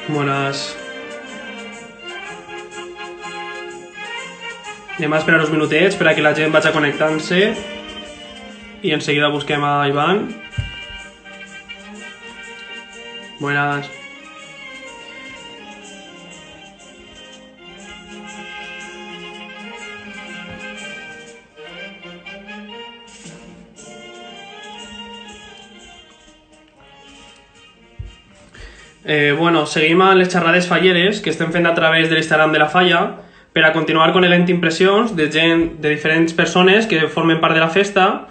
Buenas. Anem a esperar uns minutets per a que la gent vagi connectant-se i enseguida busquem a Ivan. Buenas. Bueno, seguim amb les xerrades falleres que estem fent a través de l'Instagram de la Falla per a continuar conegant impressions de gent, de diferents persones que formen part de la festa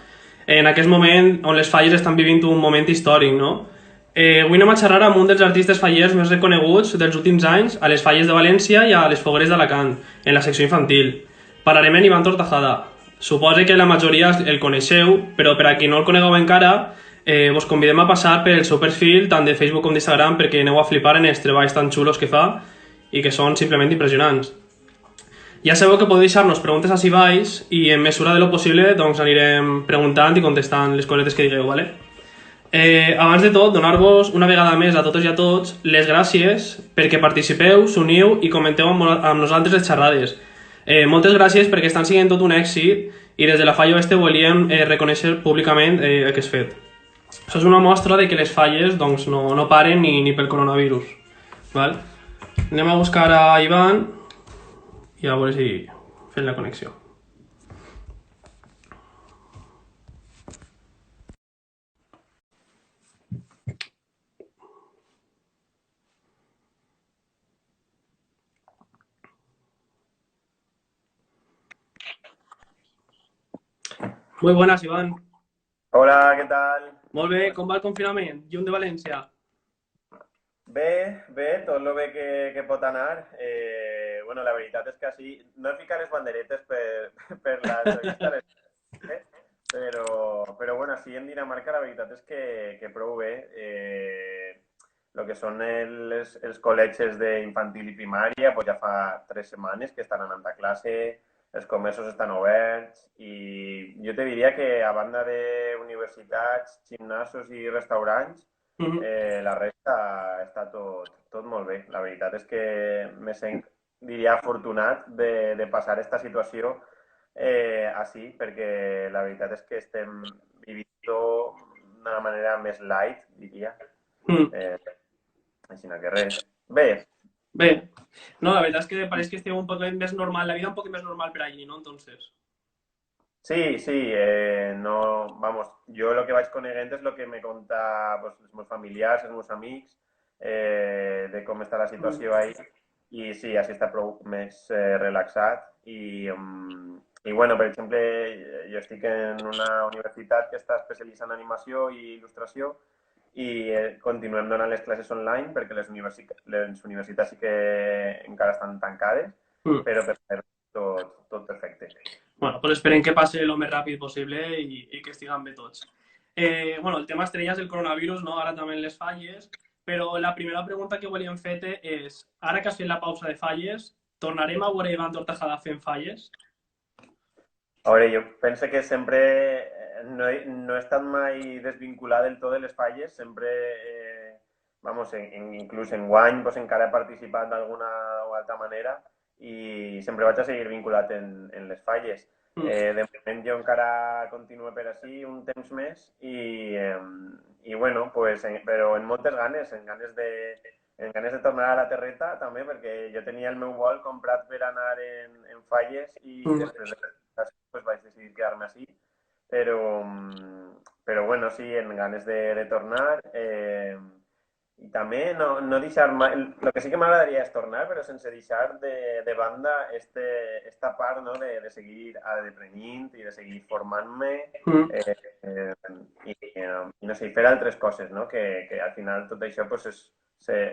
en aquest moment on les falles estan vivint un moment històric, no? Avui anem a xerrar amb un dels artistes fallers més reconeguts dels últims anys a les falles de València i a les fogueres d'Alacant, en la secció infantil. Parlarem amb Ivan Tortajada. Suposo que la majoria el coneixeu, però per a qui no el conegueu encara, vos convidem a passar pel seu perfil tant de Facebook com d'Instagram perquè aneu a flipar en els treballs tan xulos que fa i que són simplement impressionants. Ja sabeu que podeu deixar-nos preguntes així baix i en mesura de lo possible doncs anirem preguntant i contestant les cosetes que digueu, ¿vale? Abans de tot, donar-vos una vegada més a totes i a tots les gràcies perquè participeu, s'uniu i comenteu amb nosaltres les xerrades. Moltes gràcies perquè estan sent tot un èxit i des de la Falla Oeste volíem reconèixer públicament aquest fet. Això és una mostra de que les falles doncs, no paren ni pel coronavirus. Val? Anem a buscar a Ivan i a veure si fem la connexió. Muy buenas, Iván. Hola, què tal? Molt bé, com va el confinament? Llum de València. Bé, tot el bé que pot anar. Bueno, la veritat és que així no he ficat les banderetes per l'entrevista, però bueno, així en Dinamarca la veritat és que prou bé. El que són els col·legis d'infantil i primària, pues ja fa 3 setmanes que estan anant a classe, els comerços estan oberts i jo te diria que a banda d'universitats, gimnasos i restaurants, la resta està tot molt bé. La veritat és que me sent, diria, afortunat de passar aquesta situació així, perquè la veritat és que estem vivint d'una manera més light, diria. Així que res. Bé, no, la verdad es que parece que esté un poco más normal, la vida un poco más normal por allí, ¿no? Entonces. Sí, no, vamos, jo el que vaig coneixent és el que me conta pues, els meus familiars, els meus amics, de com està la situació ahí, i sí, així està prou més relaxat, i bueno, per exemple, jo estic en una universitat que està especialitzada en animació i il·lustració, i continuem donant les classes online perquè les universitats sí que encara estan tancades, però per fer tot perfecte. Bueno, pues esperem que passi el més ràpid possible i que estiguem bé tots. Bueno, el tema estrella és el coronavirus, no? Ara també les falles, però la primera pregunta que volíem fer-te és, ara que has fet la pausa de falles, tornarem a veure Ivan Tortajada fent falles? A veure, jo penso que sempre no he estat mai desvinculat del tot de les falles, sempre, vamos, inclús en guany pues, encara he participat d'alguna o altra manera i sempre vaig a seguir vinculat en les falles. De moment jo encara continuo per així un temps més i bueno, pues, però en moltes ganes, en ganes de tornar a la terreta també, perquè jo tenia el meu vol comprat per anar en falles i després de pues, vaig decidir quedar-me així. Però bueno, sí, en ganes de tornar. I també no deixar mai... El que sí que m'agradaria és tornar, però sense deixar de banda esta part, no? de seguir aprenent i de seguir formant-me i no sé, fer altres coses, no? Que al final tot això pues,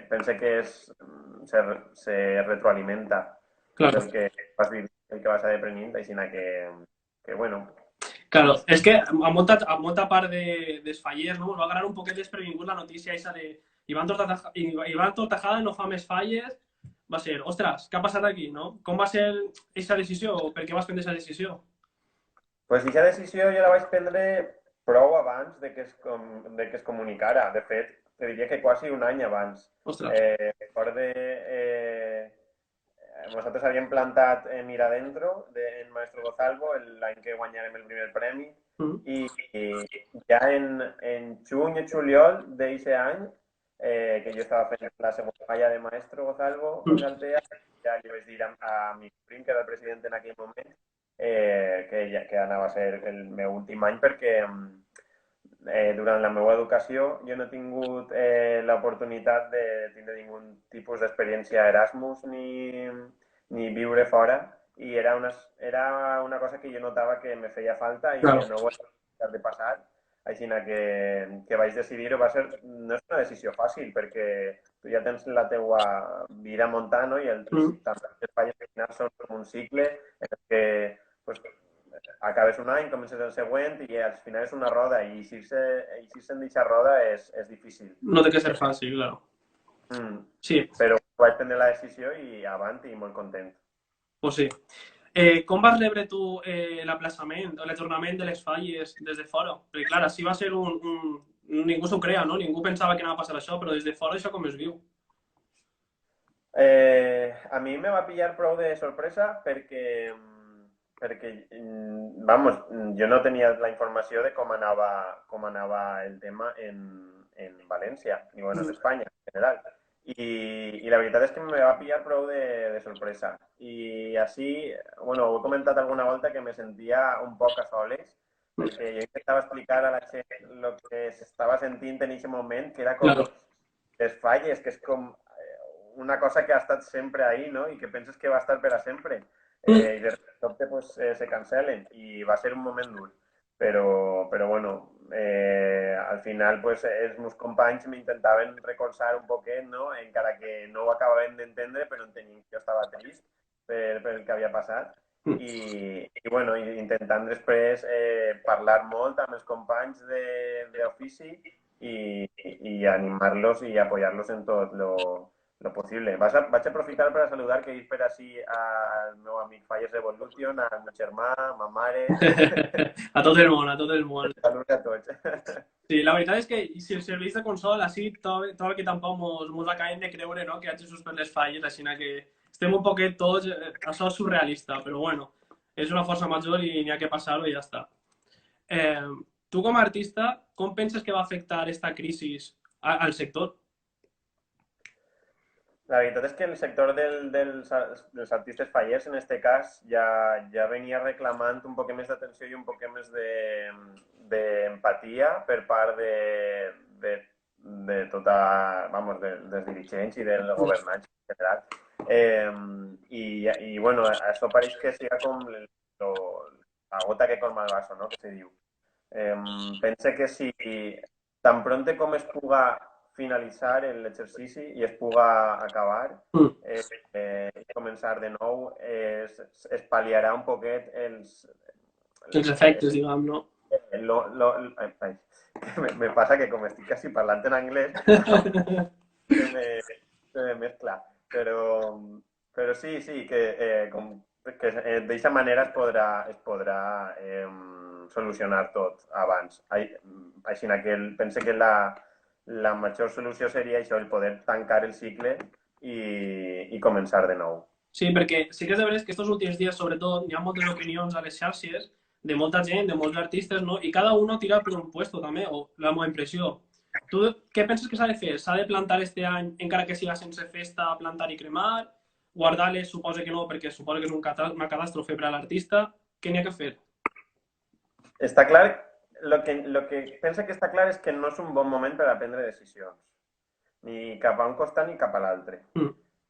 pense que se retroalimenta. Claro. El que vas vivint, el que vas aprenent, així que bueno... Claro, és que a molta part dels fallers, no? Us va agradar un poquet desprevingut la notícia aquesta de Ivan Tortajada no fa més falles, va ser, ostres, què ha passat aquí, no? Com va ser aquesta decisió o per què vas prendre aquesta decisió? Pues aquesta decisió jo la vaig prendre prou abans de que es comunicara. De fet, te diria que quasi un any abans. Ostres. Recorde, nosaltres havíem plantat Mira Dentro en Maestro Gozalvo l'any que guanyarem el primer premi Mm. i ja en juny i juliol d'aquest any, que jo estava fent la segona falla de Maestro Gozalvo en Mm. Galtea, ja li vaig dir a mi prim, que era el president en aquell moment, que anava a ser el meu últim any perquè durant la meva educació jo no he tingut l'oportunitat de tindre ningun tipus d'experiència Erasmus ni viure fora i era una cosa que jo notava que me feia falta i Claro. que no ho he deixat de passar. Així que vaig decidir-ho, no és una decisió fàcil perquè tu ja tens la teua vida muntant, no? I Mm. també els falles al final són com un cicle en el que pues, acabes un any, comences el següent i al final és una roda i eixir-se en d'aquesta roda és difícil. No té que ser fàcil, claro. Mm. Sí, Però vaig prendre la decisió i avant i molt content. pues sí. Com vas rebre tu l'aplaçament o l'ajornament de les falles des de fora? Perquè, clar, així va ser Ningú s'ho crea, no? Ningú pensava que anava a passar això, però des de fora això com es viu? A mi me va pillar prou de sorpresa perquè vamos, jo no tenia la informació de com anava el tema en València, ni bueno, en Mm. Espanya en general. I la veritat és que me va pillar prou de sorpresa. I així, bueno, ho he comentat alguna volta que me sentia un poc a soles, perquè jo intentava explicar a la gent el que s'estava sentint en aquest moment, que era com Claro. les falles, que és com una cosa que ha estat sempre ahí, ¿no? I que penses que va estar per a sempre. Mm. I de sobte pues, se cancelen i va ser un moment dur. Però bueno, al final pues, els meus companys m'intentaven recolzar un poquet, no? Encara que no ho acabaven d'entendre, però entenien que jo estava trist per el que havia passat. Mm. I bueno, intentant després parlar molt amb els companys d'ofici i animar-los i apoyar-los en tot lo possible. Vaig aprofitar per a saludar que he vist per així al meu amic Falles Evolution, a meu germà, a ma mare. A tot el món, a tot el món. Saluts a tots. Sí, la veritat és que si els serveis de consol, així, tot que tampoc mos acabem de creure, no?, que hagi suspès les falles, així que estem un poquet tots... això és surrealista, però bueno, és una força major i n'hi ha que passar-ho i ja està. Eh, tu com a artista, com penses que va afectar aquesta crisi al sector? La veritat és que el sector dels artistes fallers, en aquest cas, ja venia reclamant un poc més d'atenció i un poc més d'empatia per part de tota, vamos, dels dirigents i del governants en general. Bueno, això pareix que siga com la gota que colma el vaso, no?, que se diu. Pense que si tan pronte com es puga finalitzar l'exercici i es puga acabar i començar de nou, es pal·liarà un poquet Els efectes, diguem, no? ai, me passa que com estic quasi parlant en anglès se me mescla, però sí, que d'aquesta manera es podrà solucionar tot abans. Així que pense que la major solució seria això, el poder tancar el cicle i començar de nou. Sí, perquè sí que és de veres que aquests últims dies, sobretot, hi ha moltes opinions a les xarxes de molta gent, de molts artistes, no? I cada uno tira per un puesto, també, o la meva impressió. Tu què penses que s'ha de fer? S'ha de plantar este any, encara que siga sense festa, plantar i cremar? Guardar-les, suposa que no, perquè suposa que és una catàstrofe per a l'artista. Què n'hi ha que fer? Està clar, lo que pensa que està clar és que no és un bon moment per a prendre decisions, ni cap a un costat ni cap a l'altre.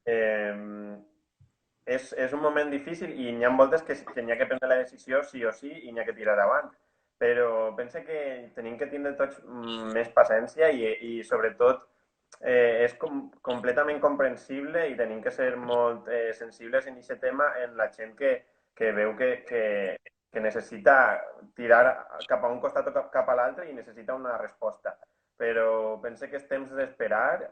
Eh, és un moment difícil i n'hi ha voltes que n'hi ha que prendre la decisió sí o sí i n'hi ha que tirar avant. Però pensa que tenim que tindre tots més paciència i sobretot és completament comprensible i tenim que ser molt sensibles en aquest tema en la gent que veu que necessita tirar cap a un costat o cap a l'altre i necessita una resposta. però pense que és temps d'esperar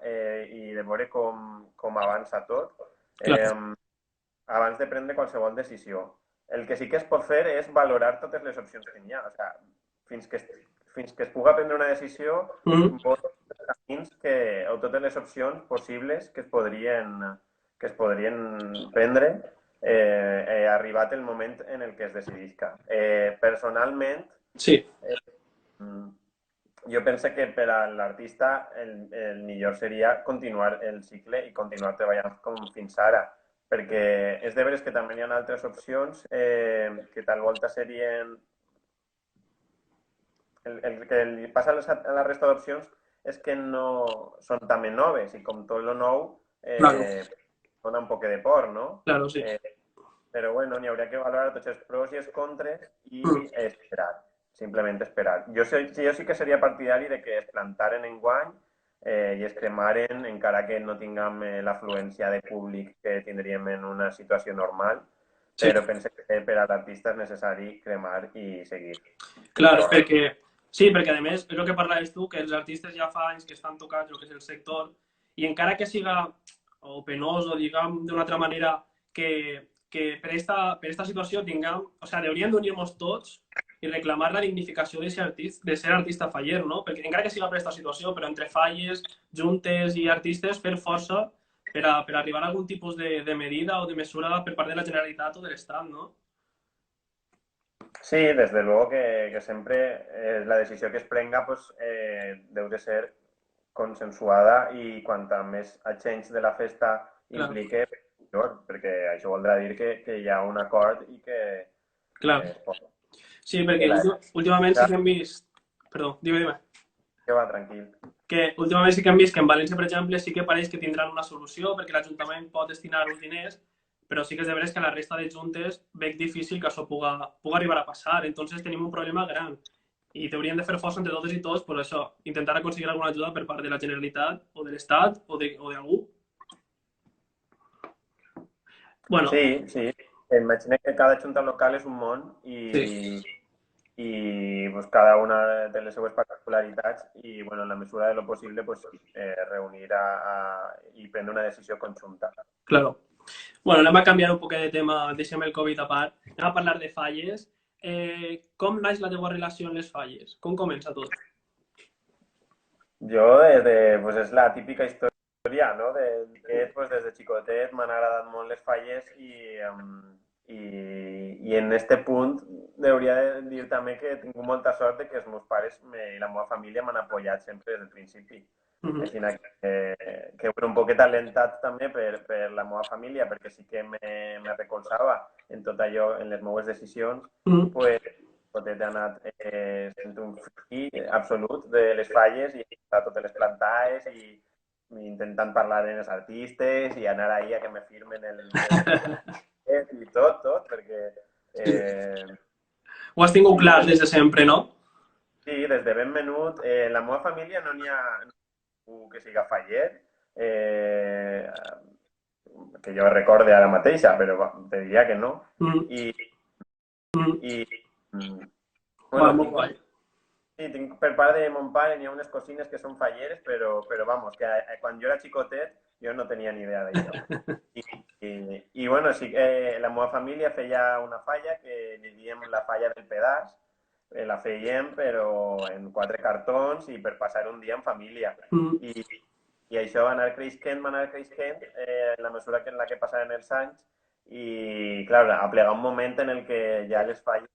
i de veure com avança tot Clar. abans de prendre qualsevol decisió. El que sí que es pot fer és valorar totes les opcions que hi ha. O sigui, fins que es puga prendre una decisió, Mm. veure els camins o totes les opcions possibles que es podrien prendre arribat el moment en el que es decidisca. Personalment, Sí, mm, jo penso que per a l'artista el millor seria continuar el cicle i continuar treballant com fins ara, perquè és de veres que també hi ha altres opcions que tal volta serien... El que li passa a la resta d'opcions és que no són també noves i com tot lo nou claro, dona un poc de por, no? claro, sí. Eh, però bueno, n'hi hauria que valorar tots els pros i els contres i Mm. esperar, simplement esperar. Jo sí que seria partidari de que es plantaren en guany i es cremaren, encara que no tinguem l'afluència de públic que tindríem en una situació normal, Sí, però pense que per a l'artista és necessari cremar i seguir fins clar, llavors. perquè... Sí, perquè a més, és el que parlaves tu, que els artistes ja fa anys que estan tocats el que és el sector, i encara que siga o penós o diguem d'una altra manera que per esta situació tinguem, o sea, hauríem d'unir-nos tots i reclamar la dignificació de ser artista faller, no? Perquè encara que siga per esta situació, però entre falles, juntes i artistes, fer força per arribar a algun tipus de medida o de mesura per part de la Generalitat o de l'Estat, no? Sí, desde luego que siempre la decisión que es prenga pues, deu de ser consensuada i quanta més a change de la festa Clar, implique, millor, perquè això voldrà dir que hi ha un acord i clar. es pot... Sí, Que perquè la últimament sí que hem vist... Perdó, dime. que va tranquil. Que últimament sí que hem vist que en València, per exemple, sí que pareix que tindran una solució perquè l'Ajuntament pot destinar uns diners, però sí que és de veres que a la resta de juntes veig difícil que això puga arribar a passar. Entonces tenim un problema gran i t'hauríem de fer força entre totes i tots, pues això, intentar aconseguir alguna ajuda per part de la Generalitat o de l'Estat o d'algú. Bueno, Sí, sí. Imagina que cada junta local és un món sí, i pues, cada una de les seues particularitats i bueno, en la mesura de lo possible pues, reunir i prendre una decisió conjunta. claro. Bueno, anem a canviar un poc de tema, deixem el Covid a part. Anem a parlar de falles. Com naix la teva relació amb les falles? Com comença tot? Jo, pues és la típica història, no? Que pues, des de xicotet m'han agradat molt les falles i en este punt hauria de dir també que he tingut molta sort de que els meus pares i la meva família m'han apoyat sempre des del principi. Així que un poquet alentat també per la meva família, perquè sí que me recolzava en tot allò, en les meves decisions, pues, he anat sent un fill absolut de les falles i a totes les plantades i intentant parlar amb els artistes i anar ahí a que me firmen i tot, perquè Ho has tingut sí, clar des de sempre, no? sí, des de ben menut. La meva família no n'hi ha ningú que siga faller, que jo recorde ara mateixa, però te diria que no. Mm, I, mm. i mm, Va, bueno, molt guai. sí, per part de mon pare n'hi ha unes cosines que són falleres, però vamos, que quan jo era xicotet jo no tenia ni idea d'això. I bueno, sí que la meva família feia una falla que li diem la falla del pedaç, la fèiem però en 4 cartons i per passar un dia en família. Mm, I, i això va anar creixent en la mesura en la que passaven els anys i, clar, a plegar un moment en el que ja les falles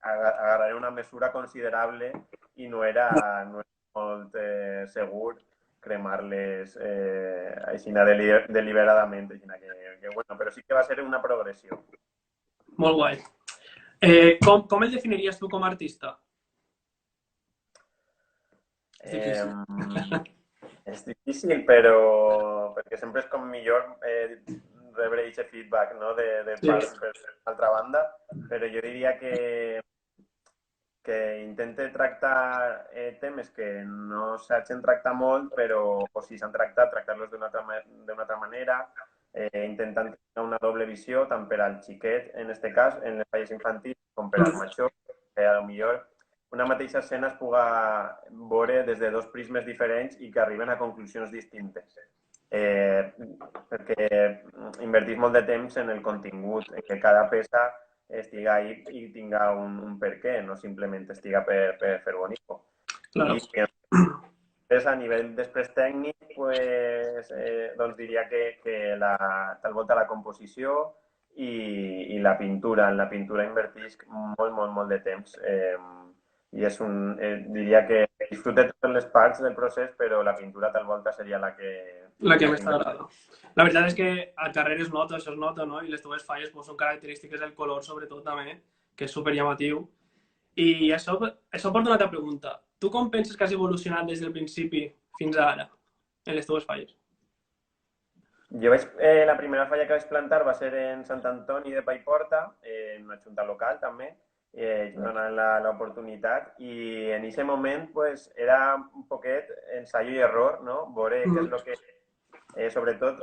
agarraren una mesura considerable i no era molt segur cremar-les així deliberadament. Bueno, però sí que va ser una progressió. molt guai. Com el definiries tu com a artista? És difícil. És difícil, però perquè sempre és com millor rebre aquest feedback, no? Sí, Per l'altra banda, però jo diria que intente tractar temes que no s'hagin tractat molt, però o si s'han tractat, tractar-los d'una altra manera, intentant tenir una doble visió, tant per al xiquet, en aquest cas, en les falles infantils, com per al major, que a lo millor una mateixa escena es puga veure des de dos prismes diferents i que arriben a conclusions distintes. Perquè invertís molt de temps en el contingut, en que cada peça estiga ahí i tinga un per què, no simplement estiga per fer bonico. Claro. I després, a nivell després tècnic, pues, doncs diria que tal volta la composició i la pintura. En la pintura invertisc molt de temps. I és diria que disfrute totes les parts del procés, però la pintura tal volta seria la que més t'agrada. La veritat és que al carrer es nota, això es nota, no? I les teves falles pues, són característiques del color, sobretot, també, que és super llamatiu. I això porta una altra pregunta. Tu com penses que has evolucionat des del principi fins a ara, en les teves falles? La primera falla que vaig plantar va ser en Sant Antoni de Paiporta, en una junta local també, donant l'oportunitat, i en aquest moment pues, era un poquet ensayo i error, no? Veure què és el que sobretot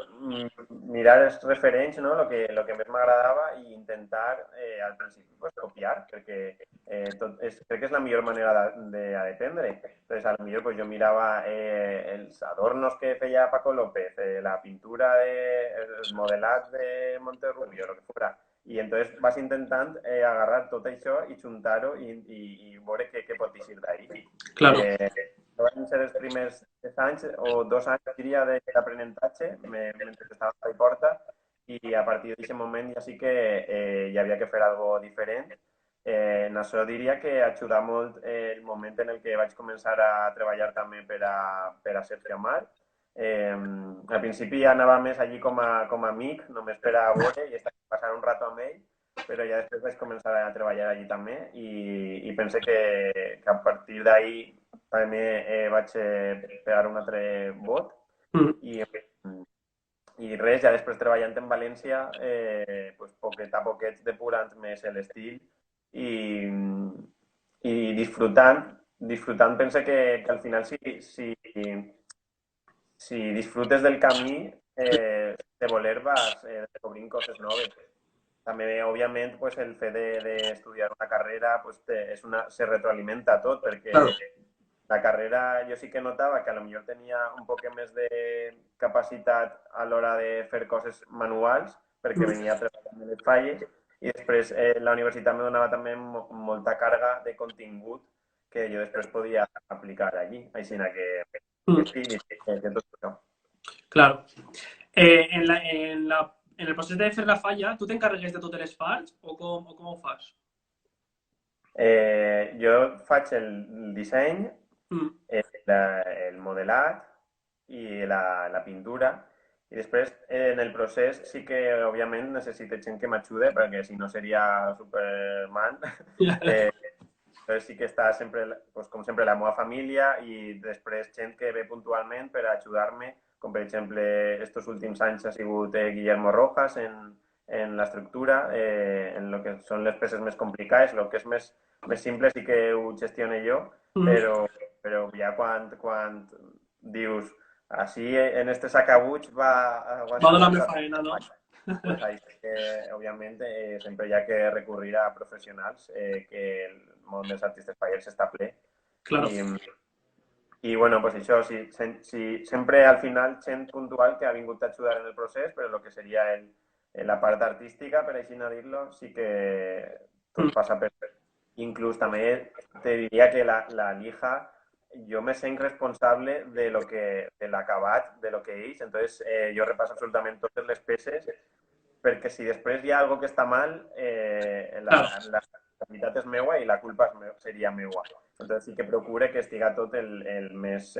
mirar els referents, no? Lo que més m'agradava i intentar al principi pues, copiar, perquè crec que és la millor manera d'aprendre. Entonces, a lo millor pues, jo mirava els adornos que feia Paco López, la pintura, els modelats de Monterrubio, lo que fuera. I entonces vas intentant agarrar tot això i juntar-ho i veure què pot eixir d'ahí. Claro. Van ser els primers 3 anys o 2 anys, diria, d'aprenentatge mentre estava a Paiporta i a partir d'aquest moment ja sí que hi havia que fer alguna cosa diferent. En això diria que ajuda molt el moment en el que vaig començar a treballar també per a Sergio Amar. Al principi anava més allí com a amic, només per a veure i passar un rato amb ell, però ja després vaig començar a treballar allí també i pense que a partir d'ahir també vaig pegar un altre vot i res, ja després treballant en València, pues, poquet a poquet depurant més l'estil i disfrutant pense que al final si disfrutes del camí, de voler vas descobrint coses noves. També, òbviament, pues, el fet d'estudiar una carrera pues, se retroalimenta tot, perquè la carrera jo sí que notava que a lo millor tenia un poc més de capacitat a l'hora de fer coses manuals, perquè venia treballant en les falles, i després la universitat me donava també molta càrrega de contingut que jo després podia aplicar allí. Així que tot això. Claro. En el procés de fer la falla, tu t'encarregues de totes les parts o com ho fas? Jo faig el disseny, el modelat i la pintura i després en el procés sí que òbviament necessito gent que m'ajude perquè si no seria Superman. Entonces sí que està sempre, pues, com sempre, la meva família i després gent que ve puntualment per ajudar-me, com per exemple estos últims anys ha sigut Guillermo Rojas en l'estructura, en lo que són les peces més complicades, el que és més simple sí que ho gestiono jo, però ja quan dius així en este sacabuig va donar més feina, no? Pues ahí que òbviament sempre hi ha que recurrir a professionals que el món dels artistes fallers està ple. Claro. I bueno, pues això, sempre al final gent puntual que ha vingut a ajudar en el procés, però el que seria la part artística, per així no dir-lo, sí que tot passa per... Inclús també te diria que la lija jo me sent responsable de l'acabat, de lo que és. Entonces, jo repasso absolutament totes les peces perquè si després hi ha alguna que està mal, la qualitat és meua i la culpa seria meua. Entonces sí que procure que estiga tot el més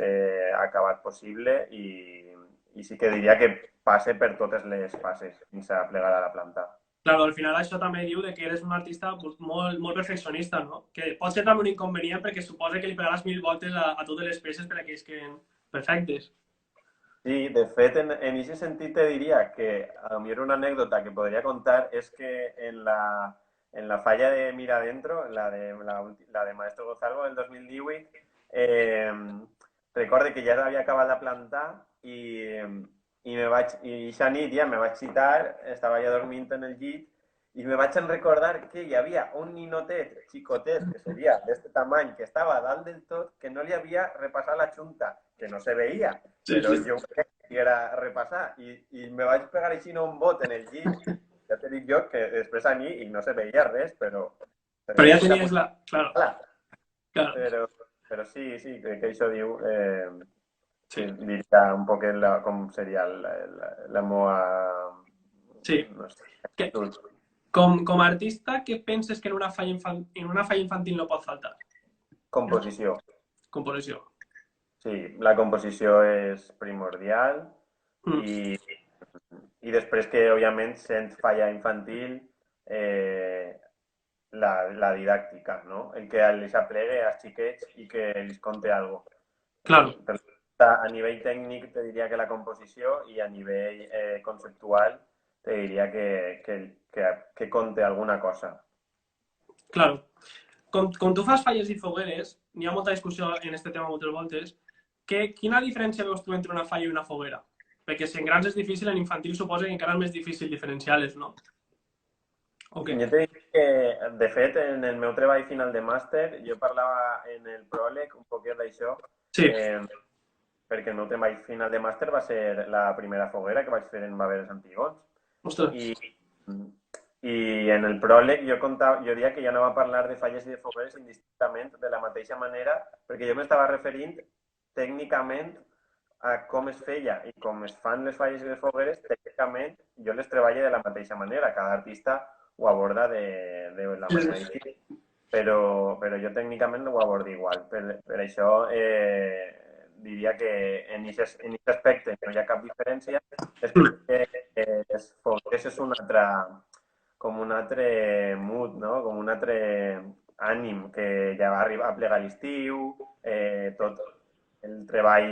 acabat possible i sí que diria que passe per totes les fases fins a plegar a la planta. Claro, al final això també diu que eres un artista molt perfeccionista, no? Que pot ser també un inconvenient perquè suposa que li pegaràs 1000 voltes a totes les peces per a que queden perfectes. Sí, de fet, en aquest sentit te diria que a mi era una anècdota que podria contar és que en la falla de Mira Adentro, la de Maestro Gozalvo del 2018, recorde que ja havia acabat la planta i aquesta nit ja me vaig citar, estava ja dormint en el llit I me vaig recordar que hi havia un ninotet xicotet, que seria d'aquest tamany, que estava a dalt del tot, que no li havia repassat la xunta, que no se veia, però jo crec que era repassar. I me vaig pegar així un bot en el llit, ja te dic jo que després a mi i no se veia res, però Pero ya veia que era tenías la... Claro, claro. però sí, sí, crec que això diu, Sí, diria un poc com seria la meva, sí. no sé, Que, actitud. com a artista, què penses que en una falla infantil no pot faltar? Composició. Composició. Sí, la composició és primordial Mm, i, i després que, òbviament, sent falla infantil, eh, la didàctica, no? El que els aplegue als xiquets i que els conte alguna cosa. claro, Per tant, a nivell tècnic te diria que la composició i a nivell conceptual te diria que conte alguna cosa. claro. Com tu fas falles i fogueres, n'hi ha molta discussió en aquest tema moltes voltes, quina diferència veus tu entre una falla i una foguera? Perquè si en grans és difícil, en infantil suposa que encara és més difícil diferenciar-les, no? O què? Jo te dic que, de fet, en el meu treball final de màster, jo parlava en el pròleg un poquet d'això, Sí, eh, perquè el meu treball final de màster va ser la primera foguera que vaig fer en Baveres Antigons. ostres, I, i en el pròleg jo diria que ja no va parlar de falles i de fogueres indistintament de la mateixa manera, perquè jo m'estava referint tècnicament a com es feia i com es fan les falles i les fogueres, tècnicament jo les treballo de la mateixa manera. Cada artista ho aborda de la manera diferent, però jo tècnicament ho abordo igual. Per això diria que en aquest aspecte no hi ha cap diferència. Després que les fogueres és com un altre mood, no? Com un altre ànim que ja va arribar a plegar l'estiu, tot el treball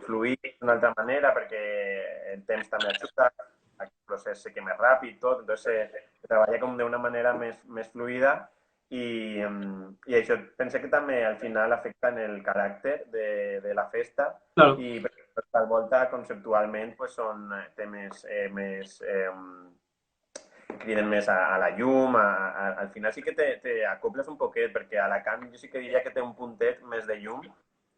fluir d'una altra manera perquè el temps també ajuda, el procés sé que més ràpid, tot, entonces se treballa com d'una manera més fluida i això pense que també al final afecta en el caràcter de la festa claro, i per tal volta conceptualment pues, són temes més criden més a la llum, al final sí que te acoples un poquet, perquè Alacant jo sí que diria que té un puntet més de llum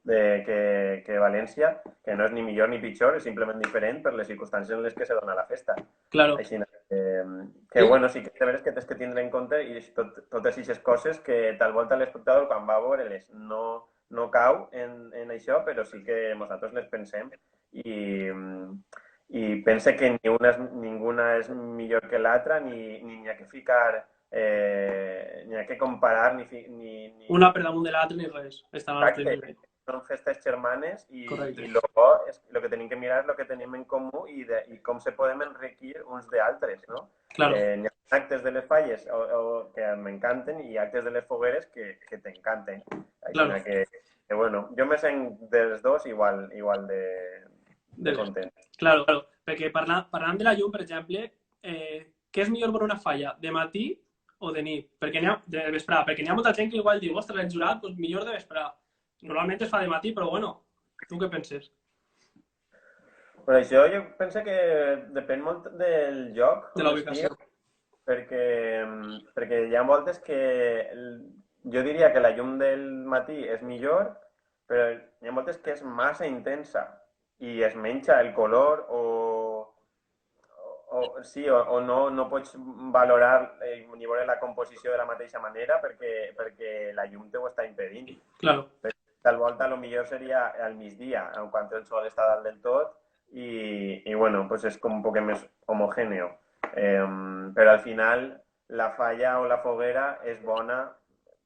que València, que no és ni millor ni pitjor, és simplement diferent per les circumstàncies en les que se dona la festa. claro. Així que bueno, sí que de veres que tens que tindre en compte i totes aquestes coses que tal volta l'espectador quan va a veure-les no cau en això, però sí que nosaltres les pensem i pense que ninguna és millor que l'altra, ni n'hi ha que ficar, n'hi ha que comparar, Una per damunt de l'altra ni res. Estan al nostre Exacte, nivell. són festes germanes Correcte. i lo bo és lo que tenim que mirar és el que tenim en comú i com se podem enriquir uns d'altres, no? Claro, N'hi ha actes de les falles que m'encanten i actes de les fogueres que t'encanten. Així claro. bueno, jo me sent dels dos igual de De bé. content. Claro, claro. Perquè parlant de la llum, per exemple, què és millor per una falla? De matí o de nit? Perquè de vesprà. Perquè n'hi ha molta gent que igual diu, ostres, el jurat, doncs millor de vesprà. Normalment es fa de matí, però bueno, tu què penses? Per això jo penso que depèn molt del lloc De on la estigui, ubicació. perquè hi ha voltes que jo diria que la llum del matí és millor, però hi ha moltes que és massa intensa i es menja el color sí, o no pots valorar ni veure la composició de la mateixa manera perquè la llum te ho està impedint. Claro, Tal volta lo millor seria al migdia, en quan el sol està dalt del tot i bueno, pues és com un poc més homogèneo. Però al final la falla o la foguera és bona,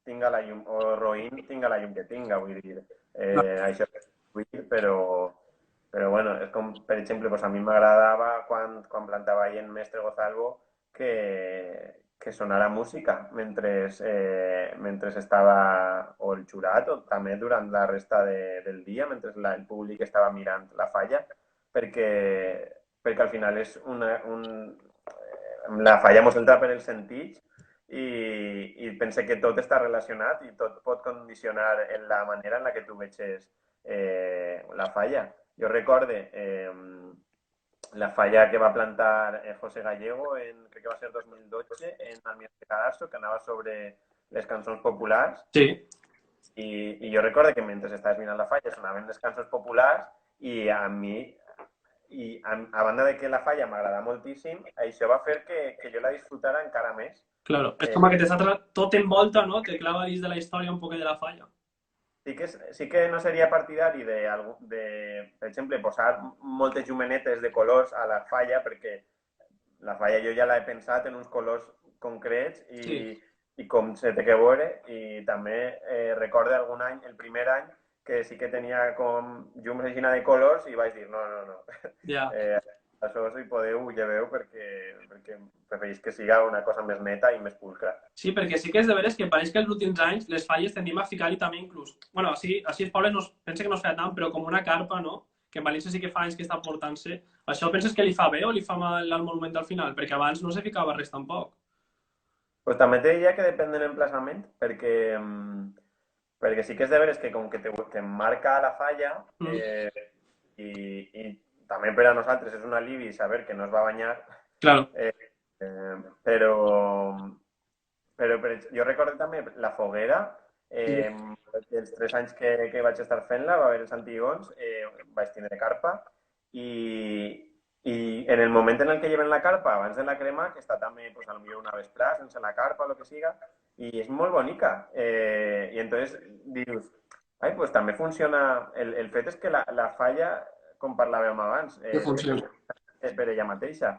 tinga la llum, o roïn, tinga la llum que tinga, vull dir. Això és però bueno, és com, per exemple, pues a mi m'agradava quan plantava ahí en Mestre Gozalvo que sonara música mentre estava o el jurat o també durant la resta del dia, mentre el públic estava mirant la falla, perquè al final és la falla mos entra per els sentits i pense que tot està relacionat i tot pot condicionar en la manera en la que tu veges la falla. Jo recorde la falla que va plantar José Gallego crec que va ser 2012 en Almirall de Cadastre, que anava sobre les cançons populars. Sí, I jo recordo que mentre estaves mirant la falla sonaven les cançons populars i a mi, a banda de que la falla m'agrada moltíssim, això va fer que jo la disfrutara encara més. claro. És Eh, com que tot envolta, no? Te clava dins de la història un poquet de la falla. sí que no seria partidari per exemple, posar moltes llumenetes de colors a la falla, perquè la falla jo ja l'he pensat en uns colors concrets Sí, i com se té que veure. I també recordo algun any, el primer any, que sí que tenia com llums així de colors i vaig dir, no, no, no. ja. Eh, això si podeu ho lleveu perquè preferís que siga una cosa més neta i més pulcra. Sí, perquè sí que és de veres que pareix que els últims anys les falles tendim a ficar-hi també inclús... bueno, així els pobles no, pense que no es feia tant, però com una carpa, no? Que en València sí que fa anys que està portant-se. Això penses que li fa bé o li fa mal al monument al final? Perquè abans no se ficava res tampoc. Pues també te diria que depèn de l'emplaçament, perquè sí que és de veres que com que te marca la falla Mm, i també per a nosaltres és un alivi saber que no es va banyar, claro. eh, eh, però, jo recordo també la foguera, Sí. els 3 anys que vaig estar fent-la, va haver els antigons, vaig tindre carpa i en el moment en el que lleven la carpa, abans de la crema, que està també, pues, a lo millor una vesprada, sense la carpa o el que siga, i és molt bonica. I entonces dius, ai, pues també funciona... El fet és que la falla, com parlàvem abans, Que és que funciona. funciona per ella mateixa.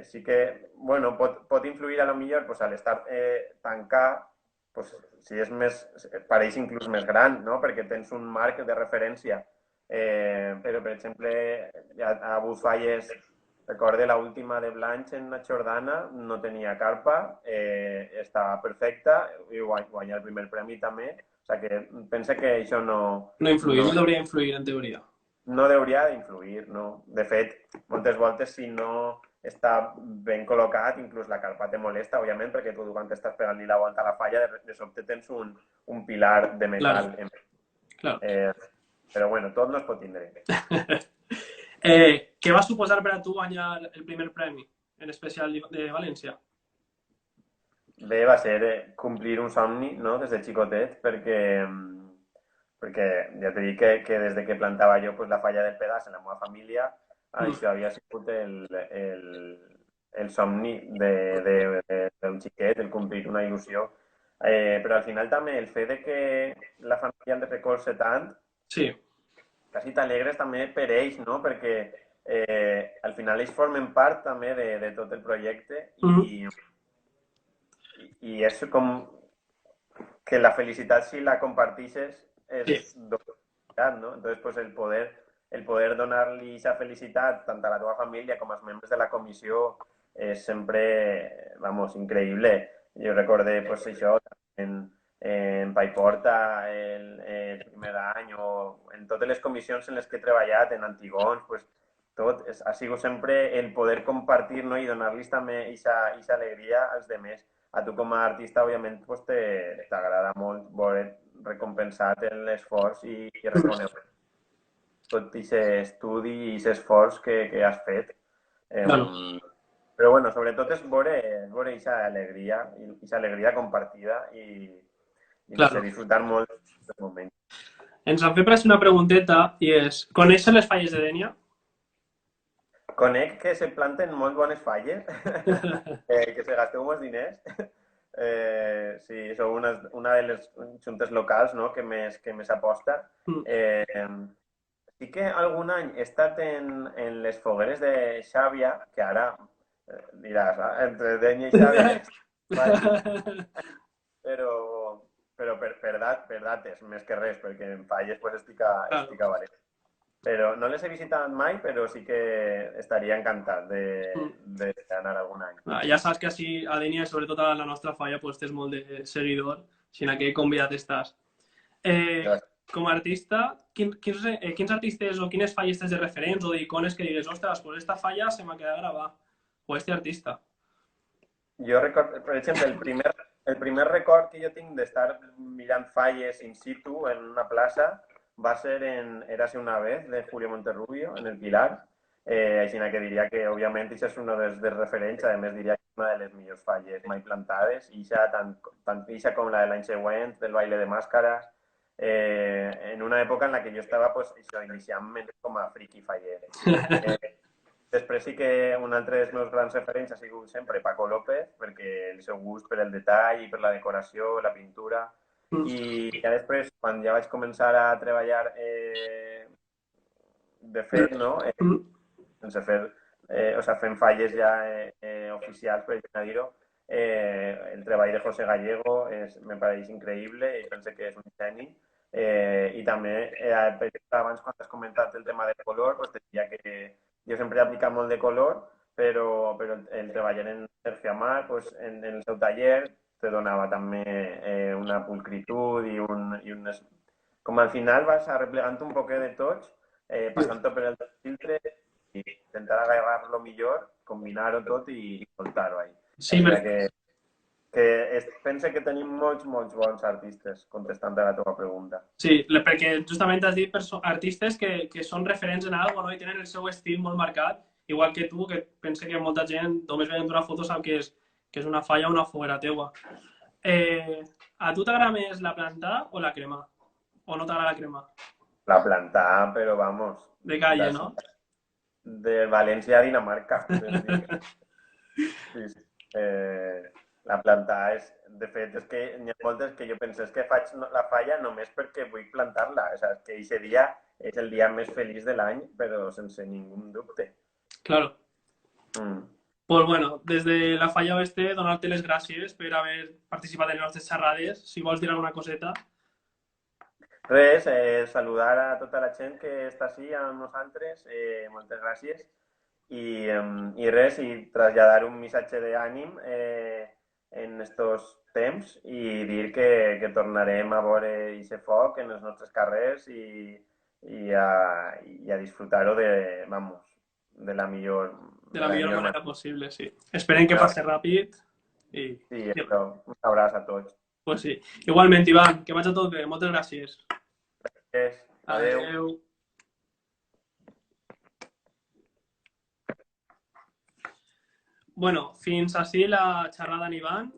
Sí que, bueno, pot influir a lo millor pues, al estar tancat, pues, si és més, pareix inclús més gran, no? Perquè tens un marc de referència. Però, per exemple, a Bufalles, recorde la última de Blanche en la Jordana, no tenia carpa, estava perfecta i guanyar el primer premi també. O sigui que pensa que això No influir, no, no hauria influir en teoria. no hauria d'influir, no. De fet, moltes voltes si no està ben col·locat, inclús la carpa te molesta, òbviament, perquè tu quan estàs pegant-li la volta a la falla, de sobte tens un pilar de Claro, metal. claro. Però bueno, tot no es pot tindre. Què va suposar per a tu guanyar el primer premi, en especial de València? Bé, va ser complir un somni, no?, des de xicotet, perquè ja t'he dit que des de que plantava jo pues, la falla del pedaç en la meva família, Mm, això havia sigut el somni d'un xiquet, el complir una il·lusió. Però al final també el fet de que la família ens recolze tant, sí. quasi t'alegres també per ells, no? Perquè al final ells formen part també de tot el projecte Mm, i és com que la felicitat si la comparteixes és sí, doble felicitat, no? Entonces, pues el poder donar-li aquesta felicitat tant a la teva família com als membres de la comissió és sempre, vamos, increïble. Jo recordé, pues, això, en Paiporta el primer any o en totes les comissions en les que he treballat, en Antigons, pues, tot ha sigut sempre el poder compartir, no? I donar-los també aquesta alegria als demés. A tu com a artista, òbviament, pues, t'agrada molt veure recompensat l'esforç i reconegut tot aquest estudi i aquest esforç que has fet. claro, Però bueno, sobretot és veure aquesta alegria compartida i no sé, claro. disfrutar molt del moment. Ens han fet per una pregunteta i és, coneixes les falles de Dénia? Conec que se planten molt bones falles, que se gasteu molts diners. Sí, sou una de les juntes locals, no?, que més aposta. Mm. Sí que algun any he estat en les fogueres de Xàbia, que ara diràs, entre Dénia i Xàbia, però, per dates, més que res, perquè en falles pues, Claro. estic a València. Però no les he visitat mai, però sí que estaria encantat Mm. d'anar algun any. Ja saps que així a Dénia, sobretot a la nostra falla, pues, tens molt de seguidor, si en aquell convidat estàs. Com a artista, quins artistes o quines falles tens de referents o d'icones que digues, ostres, pues esta falla se m'ha quedat gravar, o este artista? Jo recordo, per exemple, el primer record que jo tinc d'estar mirant falles in situ en una plaça va ser en Érase una vez, de Julio Monterrubio, en el Pilar, Així que diria que, òbviament, això és una dels referents, a més diria que és una de les millors falles mai plantades, i ja tant ixa com la de l'any següent, del baile de màscares, en una època en la que jo estava pues, això, iniciant-me com a friki faller. Després sí que un altre dels meus grans referents ha sigut sempre Paco López, perquè el seu gust per el detall, per la decoració, la pintura, i ja després, quan ja vaig començar a treballar de fet, no? Sense fer, o sigui, fent falles ja oficials, per exemple dir-ho, el treball de José Gallego me pareix increïble i penso que és un geni. I també, per exemple, abans quan has comentat el tema del color, pues, diria que jo sempre he aplicat molt de color, però el treballar en Sergio Amar, pues, en el seu taller, te donava també una pulcritud i com al final vas arreplegant un poquet de tots, passant per el filtre i intentar agarrar-lo millor, combinar-ho tot i soltar-ho ahí. Sí, Pense que tenim molts bons artistes, contestant a la teva pregunta. sí, perquè justament has dit artistes que són referents en alguna cosa, no? I tenen el seu estil molt marcat, igual que tu, que pensa que molta gent, només veient una foto, sap que és una falla o una foguera teua. A tu t'agrada més la planta o la crema? O no t'agrada la crema? La planta, però vamos. De calle, no? De València a Dinamarca. Sí, sí. La planta és... De fet, és que n'hi ha moltes que jo penso que faig la falla només perquè vull plantar-la. O sigui, que aquest dia és el dia més feliç de l'any, però sense ningú dubte. Claro. Pues bueno, des de la Falla Oeste, donar-te les gràcies per haver participat en les nostres xerrades. Si vols dir alguna coseta. Res, saludar a tota la gent que està així amb nosaltres, moltes gràcies. I res, i traslladar un missatge d'ànim en estos temps i dir que tornarem a veure aquest foc en els nostres carrers i a disfrutar-ho de la millor manera possible, sí. Esperem que passi ràpid. Sí, però un abraç a tots. Pues sí. Igualment, Ivan, que vagi tot bé. Moltes gràcies. Gràcies. Adéu. Adéu. Bueno, fins ací la xerrada amb Ivan.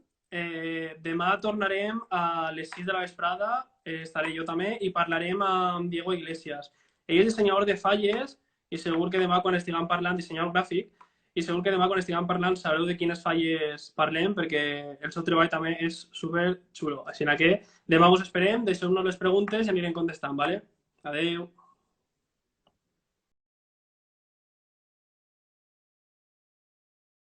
Demà tornarem a les 6 de la vesprada, estaré jo també, i parlarem amb Diego Iglesias. Ell és dissenyador de falles i segur que demà quan estiguem parlant, dissenyador gràfic, i segur que demà quan estiguem parlant sabreu de quines falles parlem perquè el seu treball també és super xulo. Així que demà us esperem, deixeu-nos les preguntes i anirem contestant, ¿vale? Adéu.